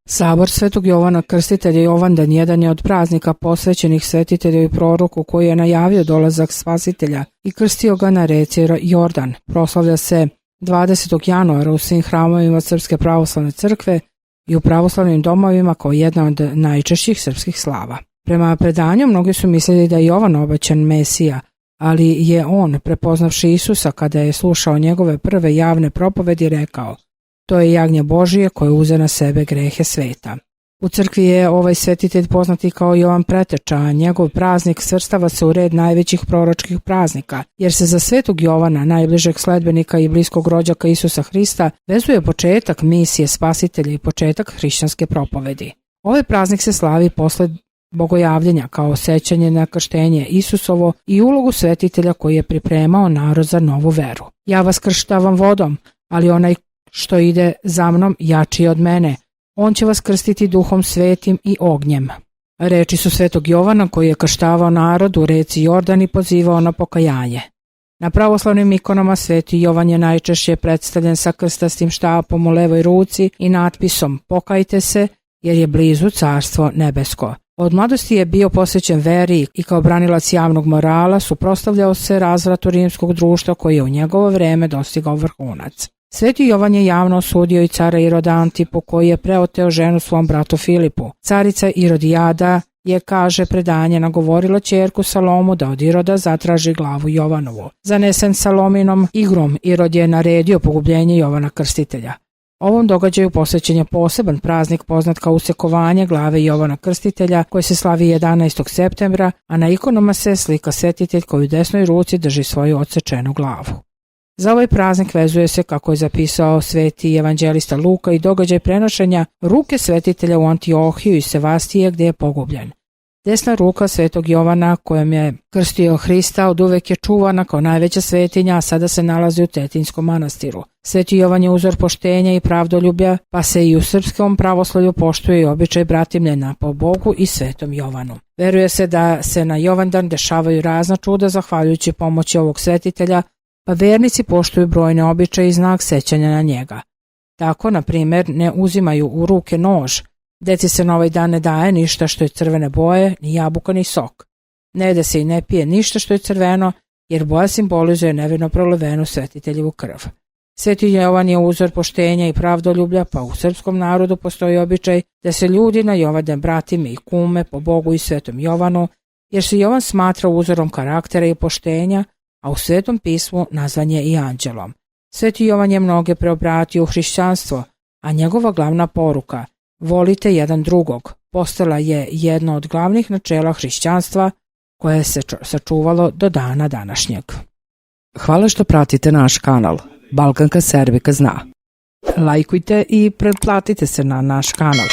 Sabor Svetog Jovana Krstitelja Jovandan jedan je od praznika posvećenih svetitelju i proroku koji je najavio dolazak Spasitelja i krstio ga na reci Jordan. Proslavlja se 20. januara u svim hramovima Srpske pravoslavne crkve i u pravoslavnim domovima kao jedna od najčešćih srpskih slava. Prema predanju mnogi su mislili da je Jovan obećan Mesija, ali je on, prepoznavši Isusa kada je slušao njegove prve javne propovedi, rekao: "To je jagnje Božije koje uze na sebe grehe sveta." U crkvi je ovaj svetitelj poznati kao Jovan Preteča, a njegov praznik svrstava se u red najvećih proročkih praznika, jer se za Svetog Jovana, najbližeg sledbenika i bliskog rođaka Isusa Hrista, vezuje početak misije Spasitelja i početak hrišćanske propovedi. Ovaj praznik se slavi posle bogojavljenja kao sećanje na krštenje Isusovo i ulogu svetitelja koji je pripremao narod za novu veru. "Ja vas krštavam vodom, ali onaj što ide za mnom jači je od mene. On će vas krstiti Duhom Svetim i ognjem." Reči su Svetog Jovana koji je krštavao narod u reci Jordan i pozivao na pokajanje. Na pravoslavnim ikonama Sveti Jovan je najčešće predstavljen sa krstastim štapom u levoj ruci i natpisom "Pokajte se, jer je blizu Carstvo nebesko." Od mladosti je bio posvećen veri i kao branilac javnog morala suprotstavljao se razvratu rimskog društva koji je u njegovo vreme dostigao vrhunac. Sveti Jovan je javno osudio i cara Iroda Antipu koji je preoteo ženu svom bratu Filipu. Carica Irodijada je, kaže predanje, nagovorila ćerku Salomu da od Iroda zatraži glavu Jovanovu. Zanesen Salominom igrom, Irod je naredio pogubljenje Jovana Krstitelja. Ovom događaju posvećen je poseban praznik poznat kao usekovanje glave Jovana Krstitelja koji se slavi 11. septembra, a na ikonama se slika svetitelj koji u desnoj ruci drži svoju odsečenu glavu. Za ovaj praznik vezuje se, kako je zapisao sveti evanđelista Luka, i događaj prenošenja ruke svetitelja u Antiohiju i Sevastije gdje je pogubljen. Desna ruka Svetog Jovana kojom je krstio Hrista oduvek je čuvana kao najveća svetinja, a sada se nalazi u Tetinjskom manastiru. Sveti Jovan je uzor poštenja i pravdoljublja, pa se i u srpskom pravoslavlju poštuje i običaj bratimljenja po Bogu i Svetom Jovanu. Veruje se da se na Jovandan dešavaju razna čuda zahvaljujući pomoći ovog svetitelja, pa vernici poštuju brojne običaje i znak sećanja na njega. Tako, na primjer, ne uzimaju u ruke nož, deci se na ovaj dan ne daje ništa što je crvene boje, ni jabuka ni sok. Ne jede se i ne pije ništa što je crveno, jer boja simbolizuje nevino prolivenu svetiteljevu krv. Sveti Jovan je uzor poštenja i pravdoljublja, pa u srpskom narodu postoji običaj da se ljudi na Jovandan bratime i kume po Bogu i Svetom Jovanu, jer se Jovan smatra uzorom karaktera i poštenja, a u Svetom pismu nazvan je i anđelom. Sveti Jovan je mnoge preobratio u hrišćanstvo, a njegova glavna poruka "Volite jedan drugog" postala je jedno od glavnih načela hrišćanstva koje se sačuvalo do dana današnjeg. Hvala što pratite naš kanal. Balkanka Serbika zna. Lajkujte i pretplatite se na naš kanal.